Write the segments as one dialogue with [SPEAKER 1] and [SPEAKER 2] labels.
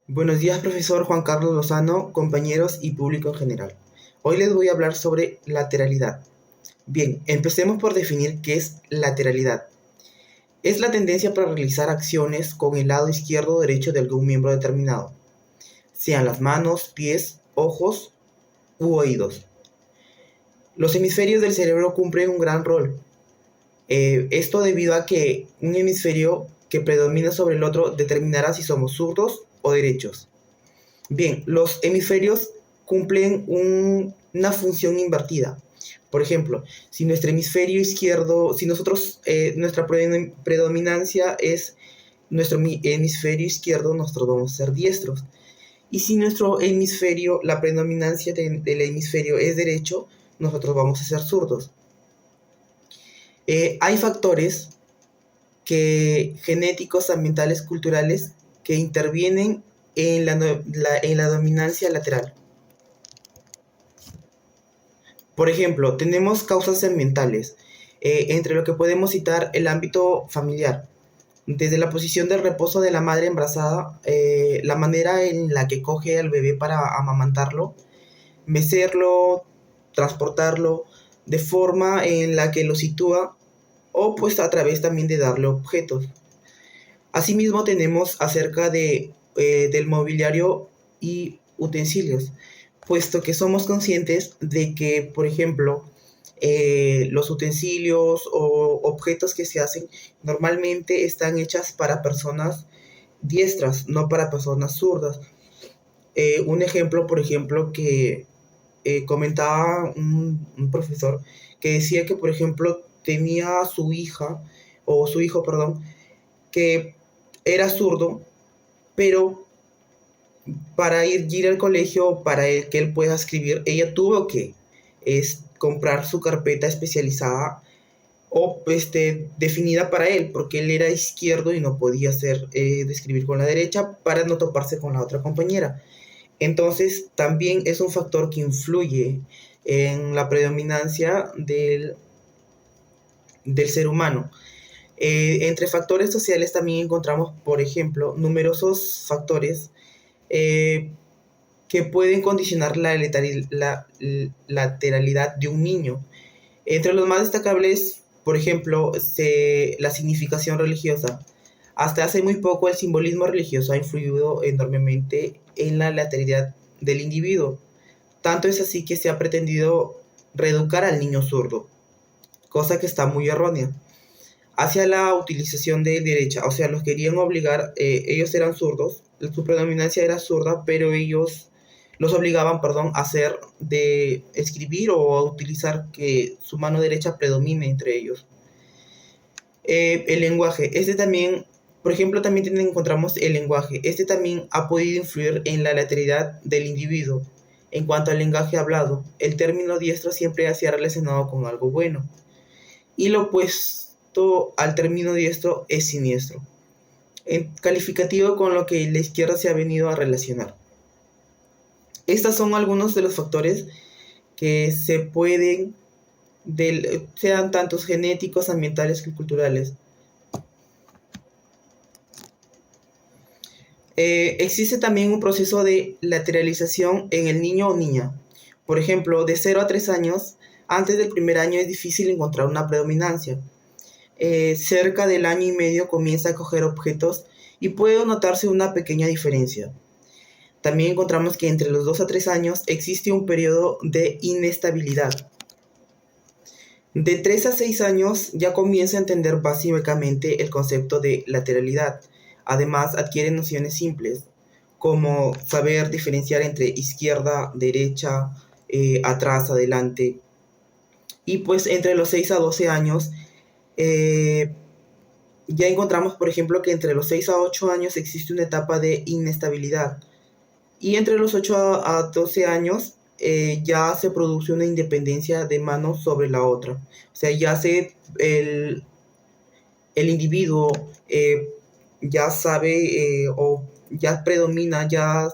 [SPEAKER 1] Buenos días, profesor Juan Carlos Lozano, compañeros y público en general. Hoy les voy a hablar sobre lateralidad. Bien, empecemos por definir qué es lateralidad. Es la tendencia para realizar acciones con el lado izquierdo o derecho de algún miembro determinado, sean las manos, pies, ojos u oídos. Los hemisferios del cerebro cumplen un gran rol. Esto debido a que un hemisferio que predomina sobre el otro determinará si somos zurdos o derechos. Bien, los hemisferios cumplen una función invertida. Por ejemplo, si nuestro hemisferio izquierdo, si nosotros, nuestra predominancia es nuestro hemisferio izquierdo, nosotros vamos a ser diestros. Y si nuestro hemisferio, la predominancia del hemisferio es derecho, nosotros vamos a ser zurdos. Hay factores genéticos, ambientales, culturales, que intervienen en la dominancia lateral. Por ejemplo, tenemos causas ambientales, entre lo que podemos citar el ámbito familiar. Desde la posición del reposo de la madre embarazada, la manera en la que coge al bebé para amamantarlo, mecerlo, transportarlo, de forma en la que lo sitúa o pues a través también de darle objetos. Asimismo tenemos acerca del mobiliario y utensilios, puesto que somos conscientes de que, por ejemplo, los utensilios o objetos que se hacen normalmente están hechas para personas diestras, no para personas zurdas. Un ejemplo, por ejemplo, que comentaba un profesor que decía que, por ejemplo, tenía a su hija, o su hijo, perdón, que era zurdo, pero para ir al colegio, para que él pueda escribir, ella tuvo que comprar su carpeta especializada o definida para él, porque él era izquierdo y no podía de escribir con la derecha para no toparse con la otra compañera. Entonces, también es un factor que influye en la predominancia del ser humano. Entre factores sociales también encontramos, por ejemplo, numerosos factores eh, que pueden condicionar la lateralidad de un niño. Entre los más destacables, por ejemplo, la significación religiosa. Hasta hace muy poco el simbolismo religioso ha influido enormemente en la lateralidad del individuo. Tanto es así que se ha pretendido reeducar al niño zurdo, cosa que está muy errónea, hacia la utilización de derecha. O sea, los querían obligar, ellos eran zurdos, su predominancia era zurda, pero ellos los obligaban, perdón, a hacer de escribir o a utilizar que su mano derecha predomine entre ellos. El lenguaje, este también, por ejemplo, también encontramos el lenguaje. Este también ha podido influir en la lateralidad del individuo. En cuanto al lenguaje hablado, el término diestro siempre se ha relacionado con algo bueno. Y lo opuesto al término diestro es siniestro, en calificativo con lo que la izquierda se ha venido a relacionar. Estos son algunos de los factores que se pueden, sean tantos genéticos, ambientales que culturales. Existe también un proceso de lateralización en el niño o niña. Por ejemplo, de 0 a 3 años, antes del primer año es difícil encontrar una predominancia. Cerca del año y medio comienza a coger objetos y puede notarse una pequeña diferencia. También encontramos que entre los 2 a 3 años existe un periodo de inestabilidad. De 3 a 6 años ya comienza a entender básicamente el concepto de lateralidad. Además adquiere nociones simples, como saber diferenciar entre izquierda, derecha, atrás, adelante. Y pues entre los 6 a 12 años eh, ya encontramos, por ejemplo, que entre los 6 a 8 años existe una etapa de inestabilidad. Y entre los 8 a 12 años ya se produce una independencia de mano sobre la otra. O sea, el individuo ya sabe o ya predomina, ya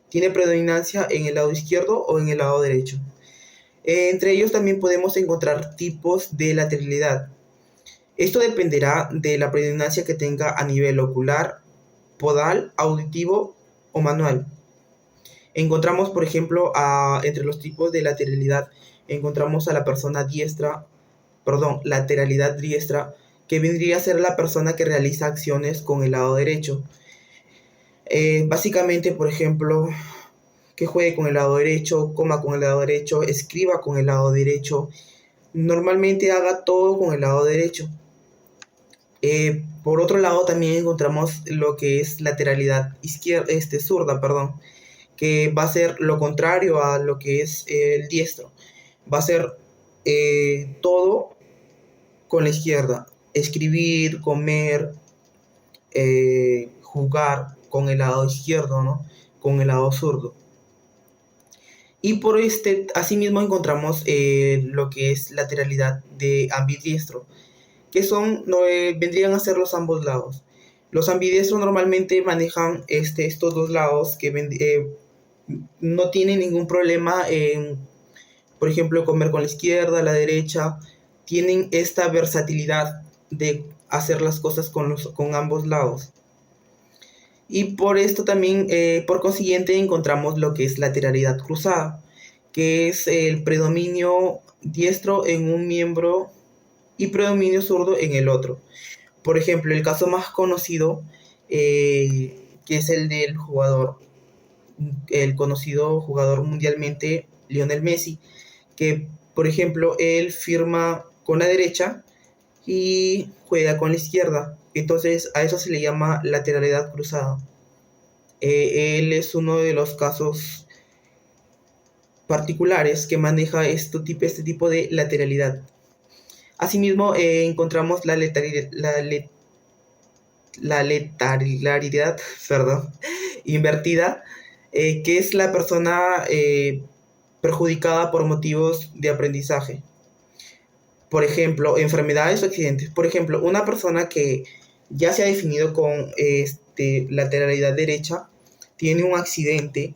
[SPEAKER 1] tiene predominancia en el lado izquierdo o en el lado derecho. Entre ellos también podemos encontrar tipos de lateralidad. Esto dependerá de la predominancia que tenga a nivel ocular, podal, auditivo o manual. Encontramos, por ejemplo, entre los tipos de lateralidad, encontramos a la persona diestra, perdón, lateralidad diestra, que vendría a ser la persona que realiza acciones con el lado derecho. Básicamente, por ejemplo, que juegue con el lado derecho, coma con el lado derecho, escriba con el lado derecho, normalmente haga todo con el lado derecho. Por otro lado, también encontramos lo que es lateralidad zurda, perdón, que va a ser lo contrario a lo que es el diestro. Va a ser todo con la izquierda. Escribir, comer, jugar con el lado izquierdo, ¿no? Con el lado zurdo. Y por asimismo encontramos lo que es lateralidad de ambidiestro, que vendrían a ser los ambos lados. Los ambidiestros normalmente manejan estos dos lados que no tienen ningún problema en, por ejemplo, comer con la izquierda, la derecha. Tienen esta versatilidad de hacer las cosas con ambos lados. Y por esto también, por consiguiente, encontramos lo que es lateralidad cruzada, que es el predominio diestro en un miembro y predominio zurdo en el otro. Por ejemplo, el caso más conocido, que es el del el conocido jugador mundialmente Lionel Messi, que por ejemplo él firma con la derecha y juega con la izquierda. Entonces a eso se le llama lateralidad cruzada. Él es uno de los casos particulares que maneja este tipo de lateralidad. Asimismo, encontramos la letalidad perdón, invertida, que es la persona perjudicada por motivos de aprendizaje. Por ejemplo, enfermedades o accidentes. Por ejemplo, una persona que ya se ha definido con lateralidad derecha, tiene un accidente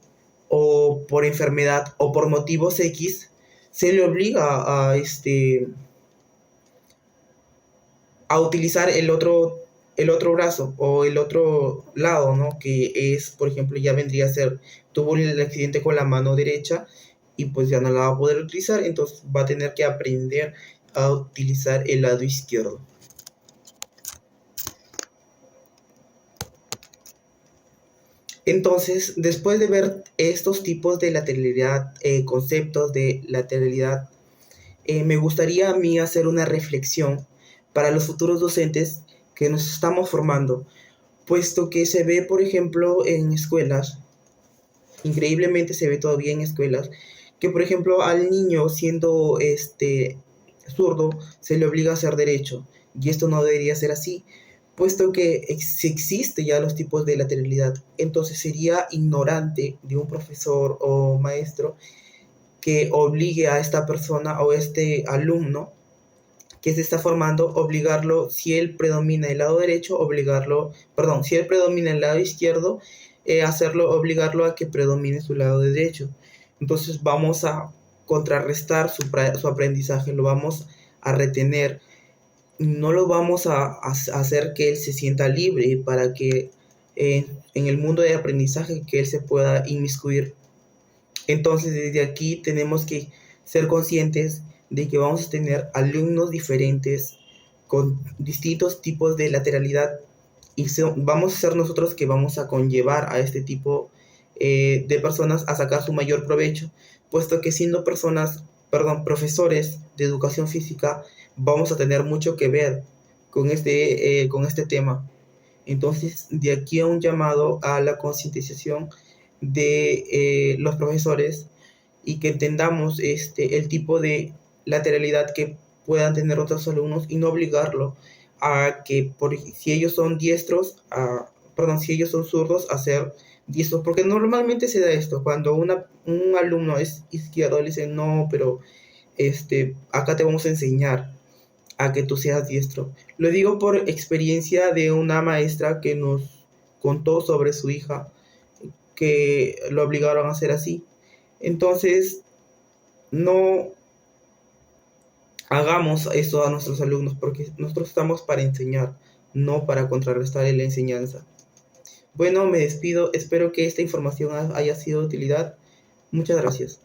[SPEAKER 1] o por enfermedad o por motivos X, se le obliga a utilizar el otro brazo o el otro lado, ¿no? Que es, por ejemplo, ya vendría a ser, tuvo el accidente con la mano derecha y pues ya no la va a poder utilizar, entonces va a tener que aprender a utilizar el lado izquierdo. Entonces, después de ver estos tipos de lateralidad, conceptos de lateralidad, me gustaría a mí hacer una reflexión para los futuros docentes que nos estamos formando, puesto que se ve, por ejemplo, en escuelas, increíblemente se ve todavía en escuelas, que por ejemplo al niño siendo zurdo se le obliga a hacer derecho, y esto no debería ser así, puesto que existe ya los tipos de lateralidad. Entonces sería ignorante de un profesor o maestro que obligue a esta persona o este alumno que se está formando, obligarlo, si él predomina el lado derecho, si él predomina el lado izquierdo, obligarlo a que predomine su lado derecho. Entonces vamos a contrarrestar su aprendizaje, lo vamos a retener, no lo vamos a hacer que él se sienta libre para que en el mundo de aprendizaje que él se pueda inmiscuir. Entonces desde aquí tenemos que ser conscientes de que vamos a tener alumnos diferentes con distintos tipos de lateralidad y vamos a ser nosotros que vamos a conllevar a este tipo de personas a sacar su mayor provecho, puesto que siendo profesores de educación física, vamos a tener mucho que ver con este tema. Entonces, de aquí a un llamado a la concientización de los profesores y que entendamos el tipo de lateralidad que puedan tener otros alumnos y no obligarlo a que si ellos son si ellos son zurdos, a ser diestros, porque normalmente se da esto, cuando un alumno es izquierdo, le dicen, no, pero acá te vamos a enseñar a que tú seas diestro. Lo digo por experiencia de una maestra que nos contó sobre su hija, que lo obligaron a hacer así. Entonces, no hagamos esto a nuestros alumnos, porque nosotros estamos para enseñar, no para contrarrestar la enseñanza. Bueno, me despido. Espero que esta información haya sido de utilidad. Muchas gracias.